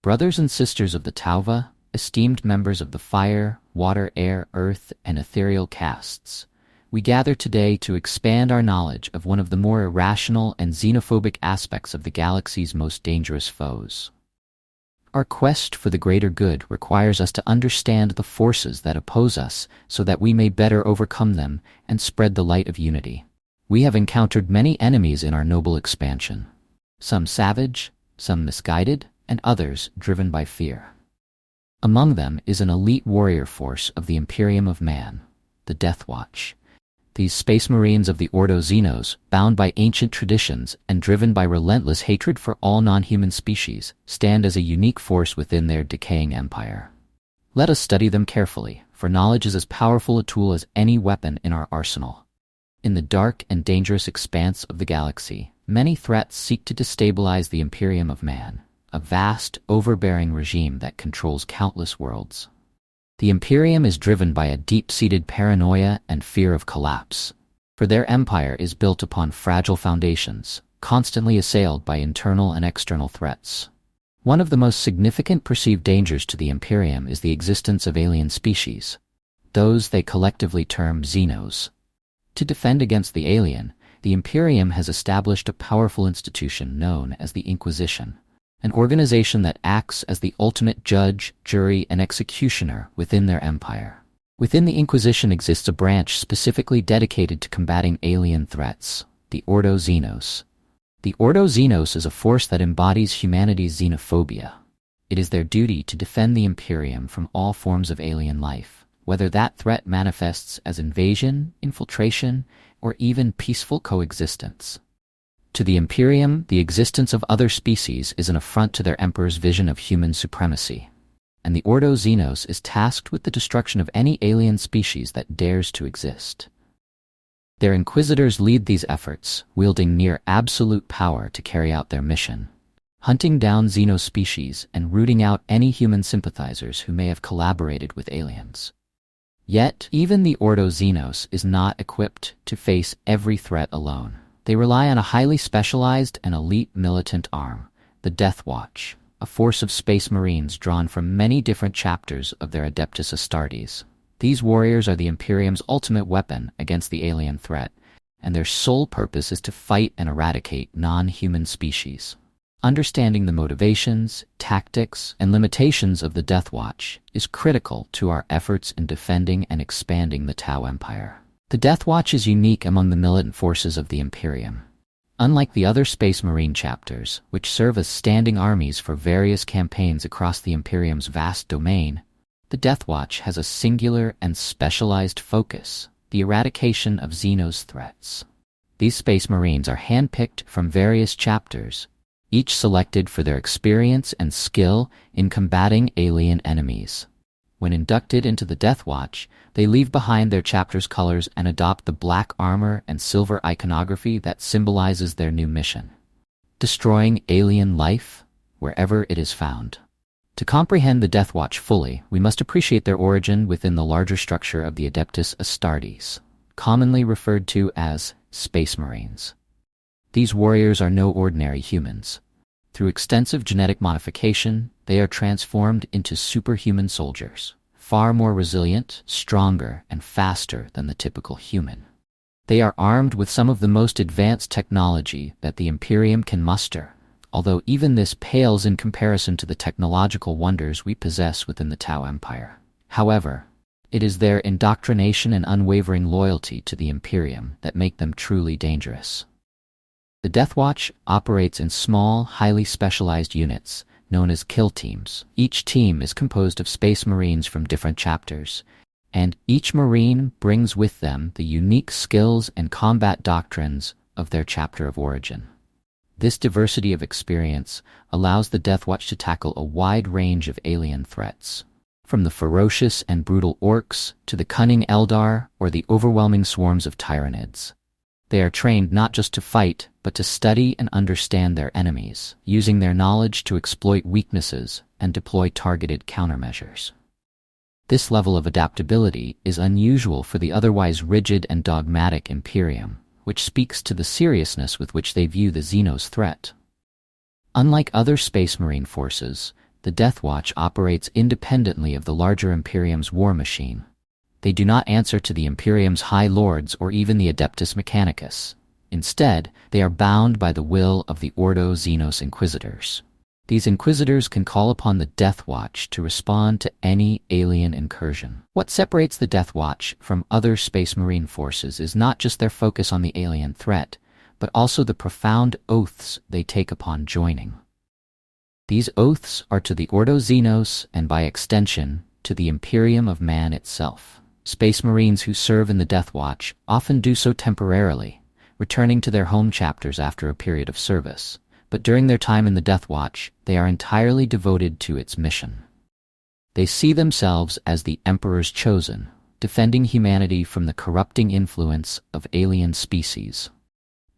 Brothers and sisters of the Tauva, esteemed members of the fire, water, air, earth, and ethereal castes, we gather today to expand our knowledge of one of the more irrational and xenophobic aspects of the galaxy's most dangerous foes. Our quest for the greater good requires us to understand the forces that oppose us so that we may better overcome them and spread the light of unity. We have encountered many enemies in our noble expansion, some savage, some misguided, and others driven by fear. Among them is an elite warrior force of the Imperium of Man, the Deathwatch. These space marines of the Ordo Xenos, bound by ancient traditions and driven by relentless hatred for all non-human species, stand as a unique force within their decaying empire. Let us study them carefully, for knowledge is as powerful a tool as any weapon in our arsenal. In the dark and dangerous expanse of the galaxy, many threats seek to destabilize the Imperium of Man, a vast, overbearing regime that controls countless worlds. The Imperium is driven by a deep-seated paranoia and fear of collapse, for their empire is built upon fragile foundations, constantly assailed by internal and external threats. One of the most significant perceived dangers to the Imperium is the existence of alien species, those they collectively term Xenos. To defend against the alien, the Imperium has established a powerful institution known as the Inquisition, an organization that acts as the ultimate judge, jury, and executioner within their empire. Within the Inquisition exists a branch specifically dedicated to combating alien threats, the Ordo Xenos. The Ordo Xenos is a force that embodies humanity's xenophobia. It is their duty to defend the Imperium from all forms of alien life, whether that threat manifests as invasion, infiltration, or even peaceful coexistence. To the Imperium, the existence of other species is an affront to their emperor's vision of human supremacy, and the Ordo Xenos is tasked with the destruction of any alien species that dares to exist. Their inquisitors lead these efforts, wielding near absolute power to carry out their mission, hunting down xenospecies and rooting out any human sympathizers who may have collaborated with aliens. Yet, even the Ordo Xenos is not equipped to face every threat alone. They rely on a highly specialized and elite militant arm, the Deathwatch, a force of space marines drawn from many different chapters of their Adeptus Astartes. These warriors are the Imperium's ultimate weapon against the alien threat, and their sole purpose is to fight and eradicate non-human species. Understanding the motivations, tactics, and limitations of the Deathwatch is critical to our efforts in defending and expanding the Tau Empire. The Deathwatch is unique among the militant forces of the Imperium. Unlike the other Space Marine chapters, which serve as standing armies for various campaigns across the Imperium's vast domain, the Deathwatch has a singular and specialized focus, the eradication of Xenos threats. These Space Marines are handpicked from various chapters, each selected for their experience and skill in combating alien enemies. When inducted into the Deathwatch, they leave behind their chapter's colors and adopt the black armor and silver iconography that symbolizes their new mission, destroying alien life wherever it is found. To comprehend the Deathwatch fully, we must appreciate their origin within the larger structure of the Adeptus Astartes, commonly referred to as Space Marines. These warriors are no ordinary humans. Through extensive genetic modification, they are transformed into superhuman soldiers, far more resilient, stronger, and faster than the typical human. They are armed with some of the most advanced technology that the Imperium can muster, although even this pales in comparison to the technological wonders we possess within the Tau Empire. However, it is their indoctrination and unwavering loyalty to the Imperium that make them truly dangerous. The Deathwatch operates in small, highly specialized units, known as kill teams. Each team is composed of space marines from different chapters, and each marine brings with them the unique skills and combat doctrines of their chapter of origin. This diversity of experience allows the Deathwatch to tackle a wide range of alien threats, from the ferocious and brutal orcs to the cunning Eldar or the overwhelming swarms of Tyranids. They are trained not just to fight, but to study and understand their enemies, using their knowledge to exploit weaknesses and deploy targeted countermeasures. This level of adaptability is unusual for the otherwise rigid and dogmatic Imperium, which speaks to the seriousness with which they view the Xenos threat. Unlike other Space Marine forces, the Deathwatch operates independently of the larger Imperium's war machine. They do not answer to the Imperium's High Lords or even the Adeptus Mechanicus. Instead, they are bound by the will of the Ordo Xenos Inquisitors. These Inquisitors can call upon the Deathwatch to respond to any alien incursion. What separates the Deathwatch from other Space Marine forces is not just their focus on the alien threat, but also the profound oaths they take upon joining. These oaths are to the Ordo Xenos and, by extension, to the Imperium of Man itself. Space Marines who serve in the Deathwatch often do so temporarily, returning to their home chapters after a period of service. But during their time in the Deathwatch, they are entirely devoted to its mission. They see themselves as the Emperor's chosen, defending humanity from the corrupting influence of alien species.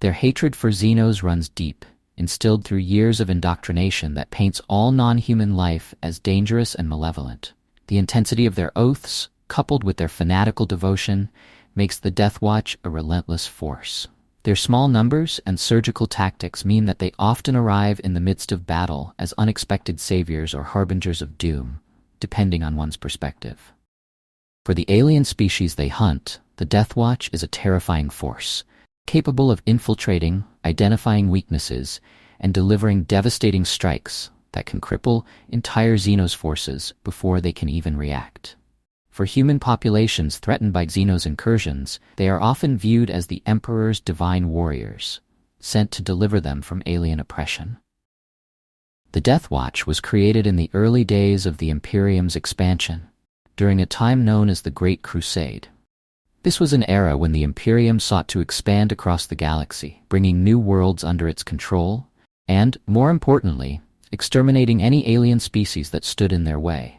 Their hatred for Xenos runs deep, instilled through years of indoctrination that paints all non-human life as dangerous and malevolent. The intensity of their oaths, coupled with their fanatical devotion, makes the Deathwatch a relentless force. Their small numbers and surgical tactics mean that they often arrive in the midst of battle as unexpected saviors or harbingers of doom, depending on one's perspective. For the alien species they hunt, the Deathwatch is a terrifying force, capable of infiltrating, identifying weaknesses, and delivering devastating strikes that can cripple entire Xenos forces before they can even react. For human populations threatened by Xenos incursions, they are often viewed as the Emperor's divine warriors, sent to deliver them from alien oppression. The Deathwatch was created in the early days of the Imperium's expansion, during a time known as the Great Crusade. This was an era when the Imperium sought to expand across the galaxy, bringing new worlds under its control, and, more importantly, exterminating any alien species that stood in their way.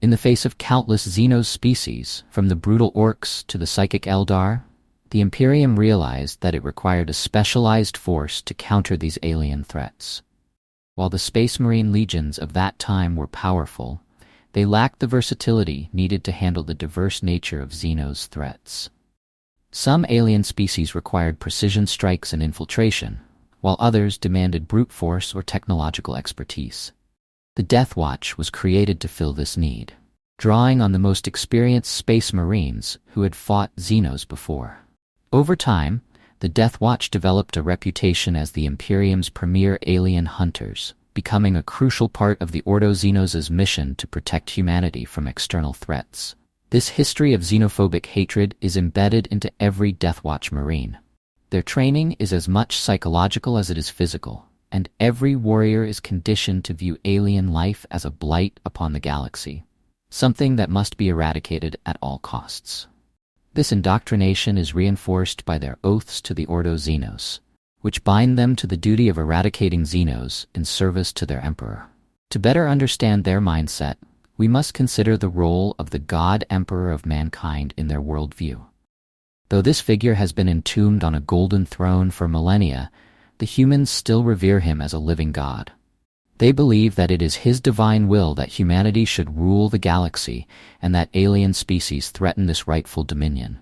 In the face of countless Xenos species, from the brutal orcs to the psychic Eldar, the Imperium realized that it required a specialized force to counter these alien threats. While the Space Marine legions of that time were powerful, they lacked the versatility needed to handle the diverse nature of Xenos threats. Some alien species required precision strikes and infiltration, while others demanded brute force or technological expertise. The Deathwatch was created to fill this need, drawing on the most experienced Space Marines who had fought Xenos before. Over time, the Deathwatch developed a reputation as the Imperium's premier alien hunters, becoming a crucial part of the Ordo Xenos' mission to protect humanity from external threats. This history of xenophobic hatred is embedded into every Deathwatch Marine. Their training is as much psychological as it is physical, and every warrior is conditioned to view alien life as a blight upon the galaxy, something that must be eradicated at all costs. This indoctrination is reinforced by their oaths to the Ordo Xenos, which bind them to the duty of eradicating Xenos in service to their Emperor. To better understand their mindset, we must consider the role of the God Emperor of mankind in their worldview. Though this figure has been entombed on a golden throne for millennia, the humans still revere him as a living god. They believe that it is his divine will that humanity should rule the galaxy and that alien species threaten this rightful dominion.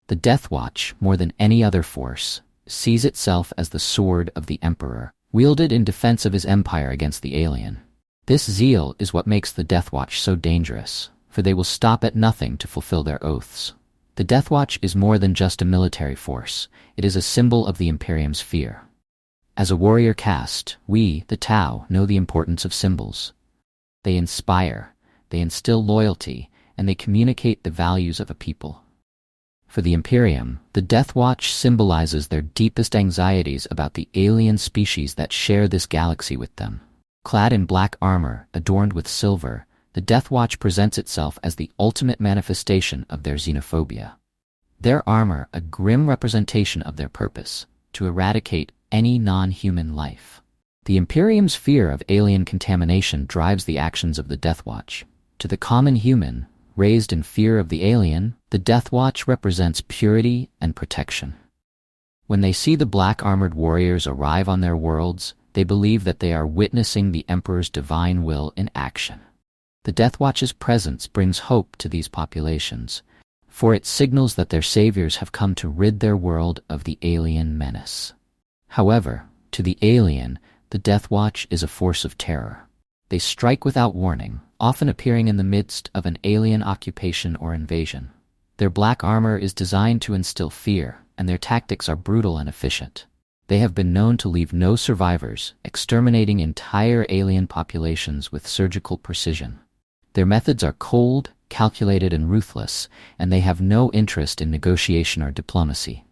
The Deathwatch, more than any other force, sees itself as the sword of the Emperor, wielded in defense of his empire against the alien. This zeal is what makes the Deathwatch so dangerous, for they will stop at nothing to fulfill their oaths. The Deathwatch is more than just a military force. It is a symbol of the Imperium's fear. As a warrior caste, we, the Tau, know the importance of symbols. They inspire, they instill loyalty, and they communicate the values of a people. For the Imperium, the Deathwatch symbolizes their deepest anxieties about the alien species that share this galaxy with them. Clad in black armor, adorned with silver, the Deathwatch presents itself as the ultimate manifestation of their xenophobia. Their armor, a grim representation of their purpose, to eradicate any non-human life. The Imperium's fear of alien contamination drives the actions of the Deathwatch. To the common human, raised in fear of the alien, the Deathwatch represents purity and protection. When they see the black-armored warriors arrive on their worlds, they believe that they are witnessing the Emperor's divine will in action. The Deathwatch's presence brings hope to these populations, for it signals that their saviors have come to rid their world of the alien menace. However, to the alien, the Deathwatch is a force of terror. They strike without warning, often appearing in the midst of an alien occupation or invasion. Their black armor is designed to instill fear, and their tactics are brutal and efficient. They have been known to leave no survivors, exterminating entire alien populations with surgical precision. Their methods are cold, calculated, and ruthless, and they have no interest in negotiation or diplomacy.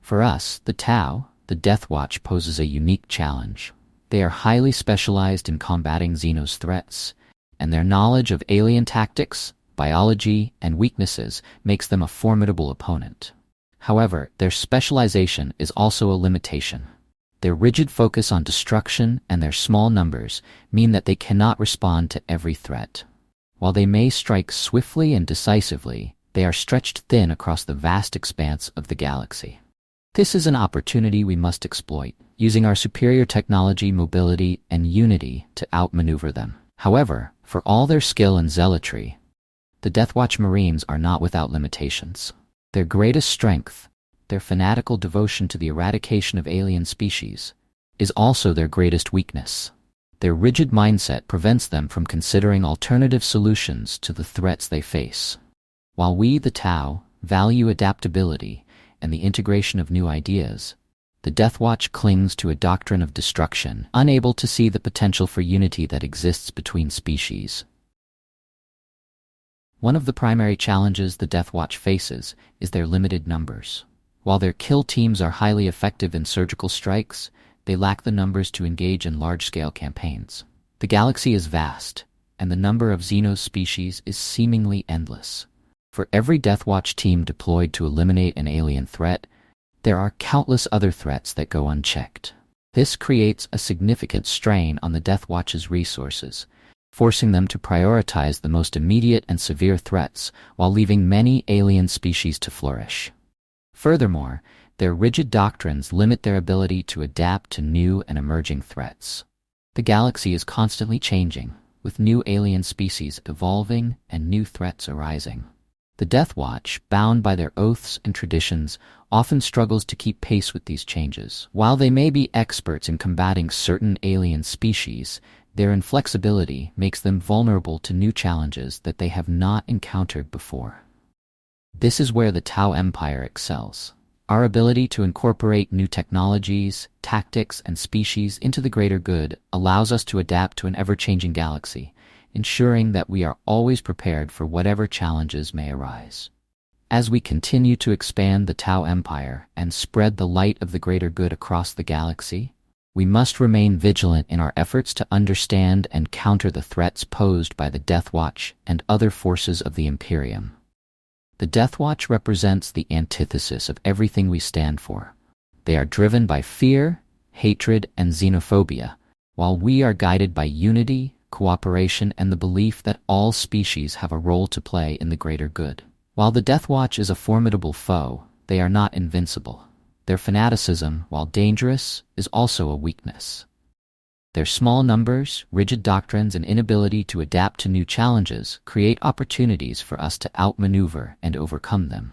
For us, the Tau, the Deathwatch poses a unique challenge. They are highly specialized in combating Xeno's threats, and their knowledge of alien tactics, biology, and weaknesses makes them a formidable opponent. However, their specialization is also a limitation. Their rigid focus on destruction and their small numbers mean that they cannot respond to every threat. While they may strike swiftly and decisively, they are stretched thin across the vast expanse of the galaxy. This is an opportunity we must exploit, using our superior technology, mobility, and unity to outmaneuver them. However, for all their skill and zealotry, the Deathwatch Marines are not without limitations. Their greatest strength, their fanatical devotion to the eradication of alien species, is also their greatest weakness. Their rigid mindset prevents them from considering alternative solutions to the threats they face. While we, the Tau, value adaptability and the integration of new ideas, the Deathwatch clings to a doctrine of destruction, unable to see the potential for unity that exists between species. One of the primary challenges the Deathwatch faces is their limited numbers. While their kill teams are highly effective in surgical strikes, they lack the numbers to engage in large-scale campaigns. The galaxy is vast, and the number of Xeno species is seemingly endless. For every Deathwatch team deployed to eliminate an alien threat, there are countless other threats that go unchecked. This creates a significant strain on the Deathwatch's resources, forcing them to prioritize the most immediate and severe threats while leaving many alien species to flourish. Furthermore, their rigid doctrines limit their ability to adapt to new and emerging threats. The galaxy is constantly changing, with new alien species evolving and new threats arising. The Deathwatch, bound by their oaths and traditions, often struggles to keep pace with these changes. While they may be experts in combating certain alien species, their inflexibility makes them vulnerable to new challenges that they have not encountered before. This is where the Tau Empire excels. Our ability to incorporate new technologies, tactics, and species into the greater good allows us to adapt to an ever-changing galaxy, ensuring that we are always prepared for whatever challenges may arise. As we continue to expand the Tau Empire and spread the light of the greater good across the galaxy, we must remain vigilant in our efforts to understand and counter the threats posed by the Deathwatch and other forces of the Imperium. The Deathwatch represents the antithesis of everything we stand for. They are driven by fear, hatred, and xenophobia, while we are guided by unity, cooperation, and the belief that all species have a role to play in the greater good. While the Deathwatch is a formidable foe, they are not invincible. Their fanaticism, while dangerous, is also a weakness. Their small numbers, rigid doctrines, and inability to adapt to new challenges create opportunities for us to outmaneuver and overcome them.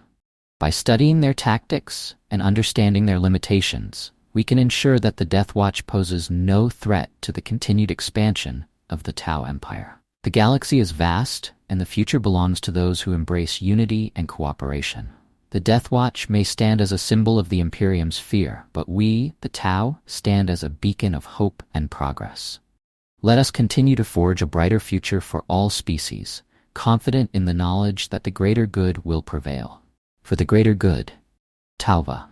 By studying their tactics and understanding their limitations, we can ensure that the Deathwatch poses no threat to the continued expansion of the Tau Empire. The galaxy is vast, and the future belongs to those who embrace unity and cooperation. The Deathwatch may stand as a symbol of the Imperium's fear, but we, the Tau, stand as a beacon of hope and progress. Let us continue to forge a brighter future for all species, confident in the knowledge that the greater good will prevail. For the greater good, Tauva.